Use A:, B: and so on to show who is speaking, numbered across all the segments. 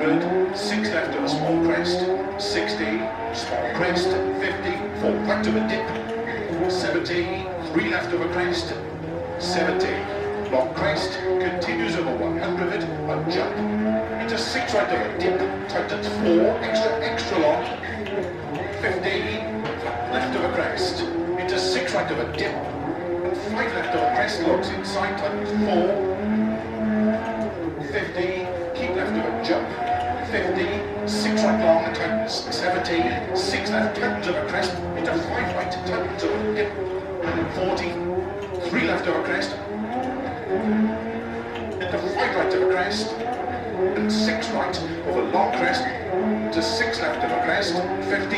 A: 100, 6 left of a small crest, 60, small crest, 50, 4 right of a dip, 70, 3 left of a crest, 70, long crest, continues over 100, a jump, into 6 right of a dip, tightens 4, extra long, 15, left of a crest, into 6 right of a dip, 5 left of a crest, locks inside, tightens 4, 50, keep left of a jump, 50, 6 right long, tightens 70, 6 left, tightens of a crest, into 5 right, tightens of a dip, 40, 3 left of a crest, into 5 right of a crest, and 6 right of a long crest, to 6 left of a crest, 50,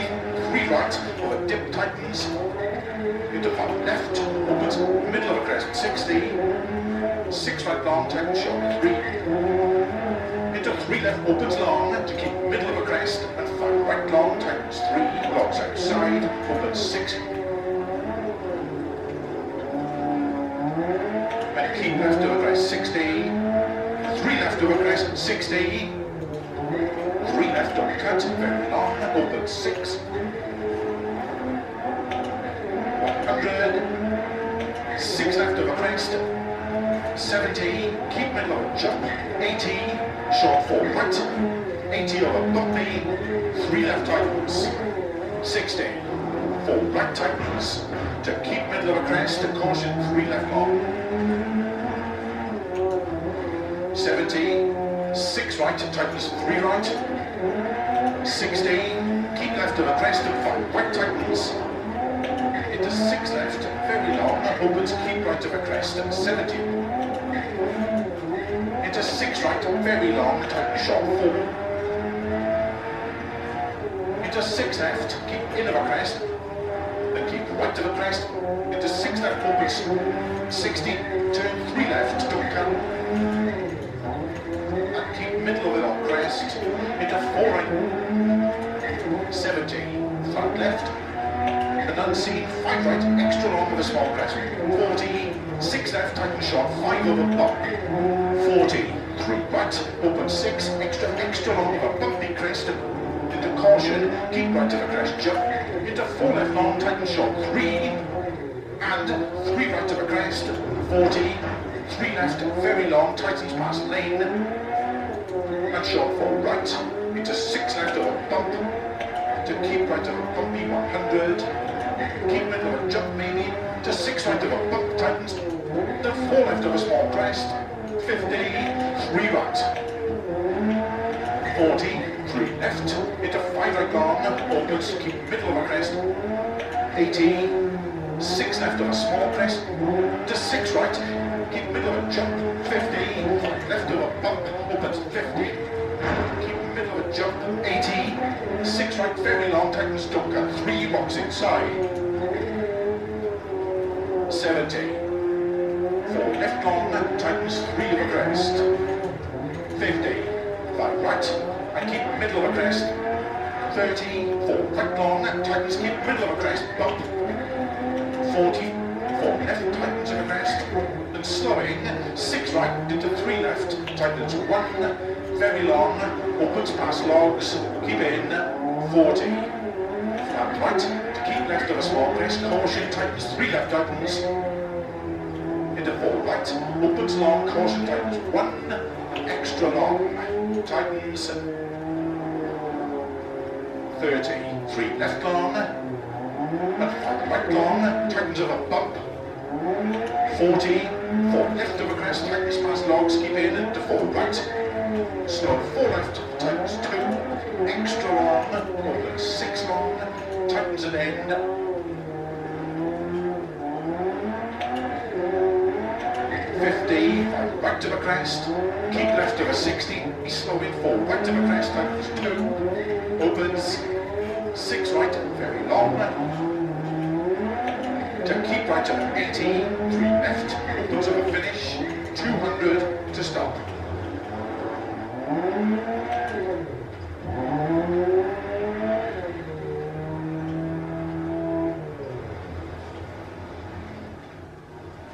A: 3 right of a dip, tightens, into 5 left, opens middle of a crest, 60, 6 right long, tightens short, 3, into 3 left, opens long, to keep middle of a crest, and 5 right long, tightens 3, locks outside, opens 6, and keep left of a crest, 60, 3 left of a crest, 60, 3 left on cut, very long, opens 6, 100, 6 left of a crest, 70, keep middle of a jump, 80, short 4 right, 80 of a bumpy, 3 left tightens, 60, 4 right tightens, to keep middle of a crest, to caution 3 left long, 70, 6 right, tightens 3 right, 60, keep left of a crest, and 5 right tightens, into 6 left, very long, opens, keep right of a crest, and 70, into 6 right, very long, tighten short 4, into 6 left, keep in of a crest, then keep right of a crest, into 6 left, opens, 60, turn 3 left, don't come, and keep middle of it on crest, into 4 right, 70, flat left, an unseen 5 right, extra long with a small crest, 40, 6 left, tighten short, 5 over bump, 40, 3 right, open 6, extra long with a bumpy crest, into caution, keep right to the crest, jump, into 4 left long, tighten short, 3, and 3 right to the crest, 40, 3 left, very long, tightens past lane, and short 4 right, into 6 left of a bump, to keep right of a bumpy 100, keep middle of a jump maybe, to 6 right of a bump, tightens, to 4 left of a small crest, 50, 3 right, 40, 3 left, into 5 right long, opens, keep middle of a crest, 80, 6 left of a small crest, to 6 right, keep middle of a jump, 50, 5 left of a bump, opens 50, keep middle of a jump, 80, 6 right, very long, tightens Stunna, 3 box inside, 70, 4 left long, tightens 3 of a crest, 50, 5 right, and keep middle of a crest, 30, 4 right long, tightens, keep middle of a crest, bump, 40, 4 left, tightens of a crest, and slowing, 6 right, into 3 left, tightens 1, very long, opens past logs, keep in, 40, flat right, to keep left of a small crest, caution, tightens 3 left, tightens, into 4 right, opens long, caution, tightens 1, extra long, tightens, 30, 3 left long, and 5 right long, tightens of a bump, 40, 4 left of a crest, tightens past logs, keep in, into 4 right, slow 4 left, tightens 2, extra long, opens 6 long, tightens an end, 50, 5 right of a crest, keep left of a 60, slow in 4 right of a crest, tightens 2, opens 6 right, very long, to keep right of 80, 3 left, opens of a finish.